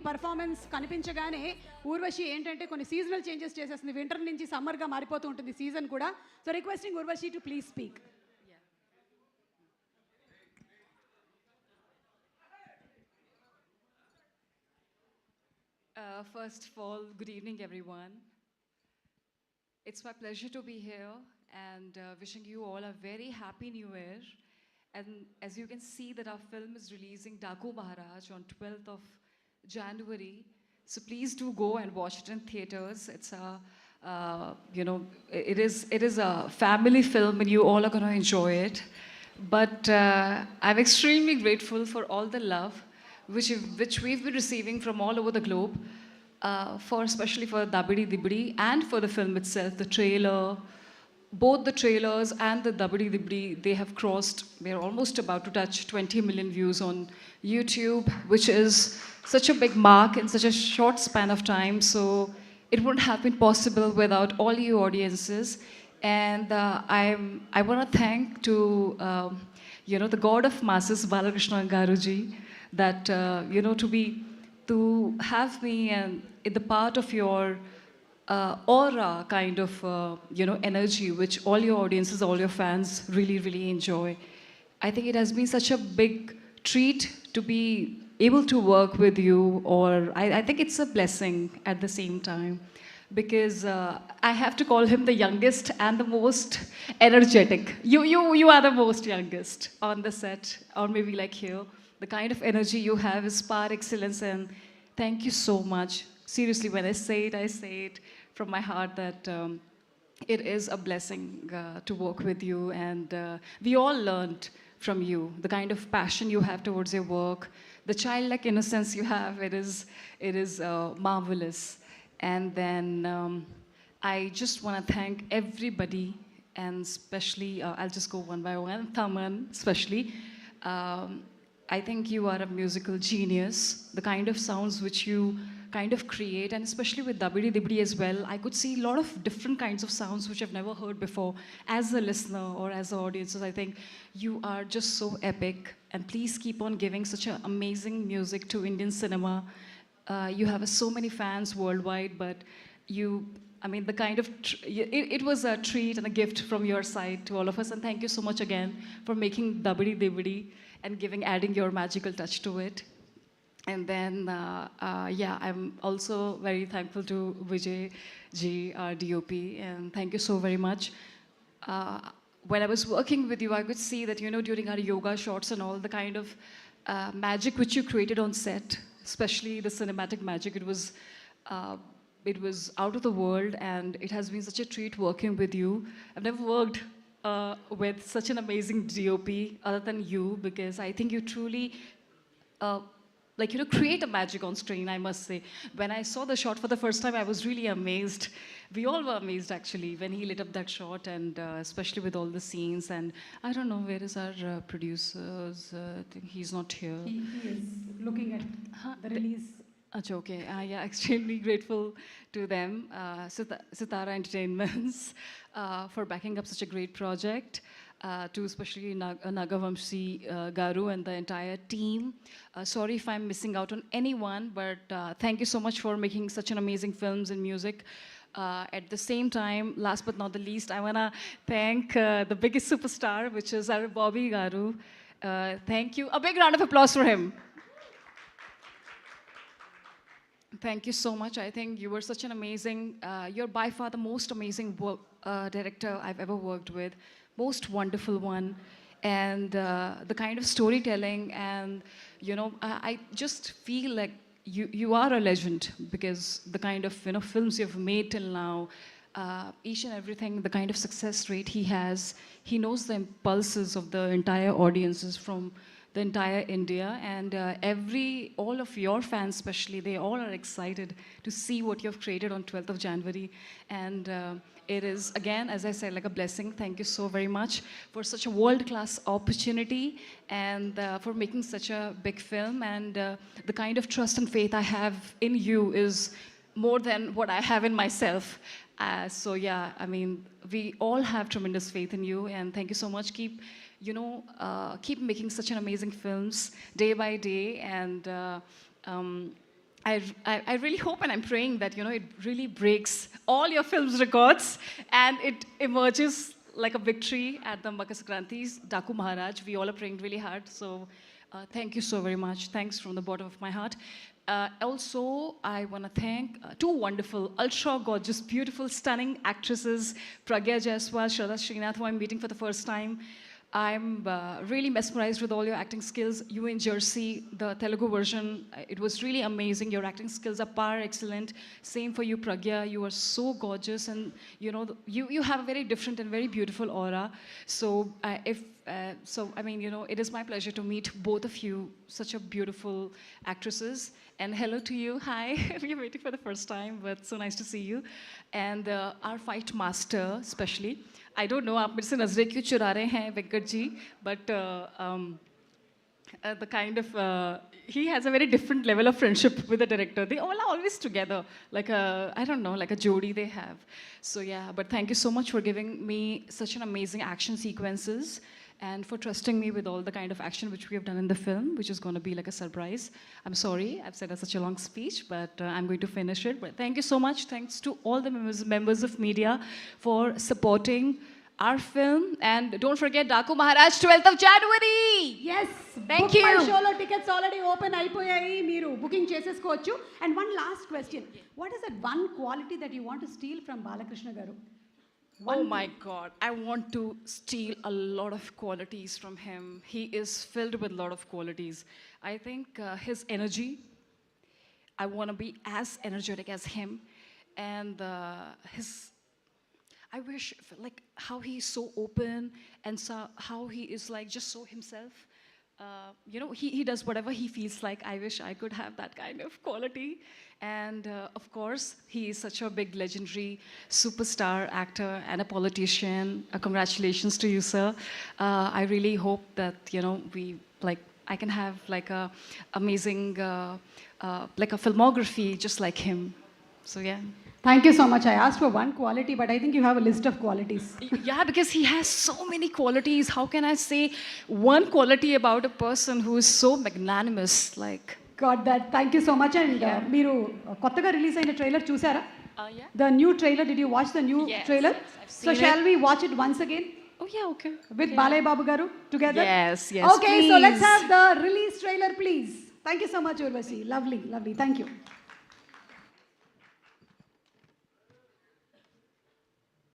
Performance కనిపించగానే ఊర్వశి ఏంటంటే కొన్ని సీజనల్ చేంజెస్ చేసేస్తుంది. వింటర్ నుంచి సమ్మర్గా మారిపోతూ ఉంటుంది సీజన్ కూడా. So requesting Urvashi to please speak. First of all, good evening, everyone. It's my pleasure to be here and wishing you all a very happy new year. And as you can see that our film is releasing Daku Maharaj on 12th of January. So please do go and watch it in theaters. It's a, it is a family film and you all are going to enjoy it. But I'm extremely grateful for all the love which we've been receiving from all over the globe, especially for Dabidi Dibidi and for the film itself, the trailer. Both the trailers and the Dabidi Dibidi, they have crossed, they're almost about to touch 20 million views on YouTube, which is such a big mark in such a short span of time. So it wouldn't have been possible without all you audiences. And I want to thank to, the God of masses, Balakrishna Garuji, that, to have me and in the part of your aura kind of, energy, which all your audiences, all your fans really, really enjoy. I think it has been such a big treat to be able to work with you, or I think it's a blessing at the same time, because I have to call him the youngest and the most energetic. You are the most youngest on the set, or maybe like here. The kind of energy you have is par excellence, and thank you so much. Seriously, when I say it from my heart that it is a blessing to work with you, and we all learned from you the kind of passion you have towards your work, the childlike innocence you have. It is marvelous. And then I just want to thank everybody, and especially I'll just go one by one. Thaman, especially. I think you are a musical genius. The kind of sounds which you kind of create, and especially with Dabidi Dibidi as well, I could see a lot of different kinds of sounds which I've never heard before. As a listener or as an audience, I think you are just so epic, and please keep on giving such an amazing music to Indian cinema. You have so many fans worldwide, but the kind of, it was a treat and a gift from your side to all of us, and thank you so much again for making Dabidi Dibidi and adding your magical touch to it. And then, I'm also very thankful to Vijay ji, our DOP, and thank you so very much. When I was working with you, I could see that, during our yoga shots and all, the kind of magic which you created on set, especially the cinematic magic, it was out of the world, and it has been such a treat working with you. I've never worked with such an amazing DOP other than you, because I think you truly create a magic on screen, I must say. When I saw the shot for the first time, I was really amazed. We all were amazed, actually, when he lit up that shot, and especially with all the scenes. And I don't know, where is our producer? I think he's not here. He is looking at the release. Achha, okay. Extremely grateful to them, Sitara Entertainments, for backing up such a great project. To especially Nagavamshi Garu and the entire team. Sorry if I'm missing out on anyone, but thank you so much for making such an amazing films and music. At the same time, last but not the least, I want to thank the biggest superstar, which is our Bobby Garu. Thank you. A big round of applause for him. Thank you so much. I think you were such an amazing, you're by far the most amazing director I've ever worked with. Most wonderful one. And the kind of storytelling, and I just feel like you are a legend, because the kind of films you've made till now, each and everything, the kind of success rate he has, he knows the impulses of the entire audiences from the entire India, and all of your fans especially, they all are excited to see what you've created on 12th of January. And it is, again, as I said, like a blessing. Thank you so very much for such a world-class opportunity, and for making such a big film. And the kind of trust and faith I have in you is more than what I have in myself. We all have tremendous faith in you, and thank you so much. Keep making such an amazing films day by day, and I really hope and I'm praying that, you know, it really breaks all your film's records and it emerges like a victory at the Makar Sankranti's Daku Maharaj. We all are praying really hard. So thank you so very much. Thanks from the bottom of my heart. Also, I want to thank two wonderful, ultra gorgeous, beautiful, stunning actresses, Pragya Jaiswal, Shraddha Srinath, who I'm meeting for the first time. I'm really mesmerized with all your acting skills. You in Jersey, the Telugu version, it was really amazing. Your acting skills are par excellent. Same for you, Pragya. You are so gorgeous, and you know you have a very different and very beautiful aura. So I mean, you know, it is my pleasure to meet both of you, such a beautiful actresses. And hello to you. Hi, we're waiting for the first time, but so nice to see you. And our fight master, especially. I don't know, आप मेरे से नजरें क्यों चुरा रहे हैं Venkat ji, but the kind of he has a very different level of friendship with the director. They all are always together, like a, I don't know, like a jodi they have. So yeah, but thank you so much for giving me such an amazing action sequences and for trusting me with all the kind of action which we have done in the film, which is going to be like a surprise. I'm sorry, I've said such a long speech, but I'm going to finish it. But thank you so much. Thanks to all the members of media for supporting our film. And don't forget Daku Maharaj, 12th of January. Yes Thank book my you. షోలో tickets already open అయిపోయాయి, మీరు booking చేసేసుకోవచ్చు. And one last question, what is that one quality that you want to steal from Balakrishna గారు? Oh my God, I want to steal a lot of qualities from him. He is filled with a lot of qualities. I think his energy, I want to be as energetic as him. And I wish, like, how he's so open and so, how he is like just so himself. You know, he does whatever he feels like. I wish I could have that kind of quality. And of course, he is such a big legendary superstar actor and a politician. Congratulations to you, sir. I really hope that, you know, I can have like a amazing, like a filmography just like him. So yeah. Thank you so much. I asked for one quality, but I think you have a list of qualities. Yeah, because he has so many qualities. How can I say one quality about a person who is so magnanimous? Like, got that. Thank you so much. And మీరు కొత్తగా release అయిన trailer చూసారా? yeah. The new trailer, did you watch the new Yes, trailer? yes, I've so seen shall we watch it once again Oh yeah, okay. with Balay Babu garu together? Yes, yes. Okay, so let's please. have the release trailer, please. Thank you so much, Urvashi. Lovely, lovely. Thank you.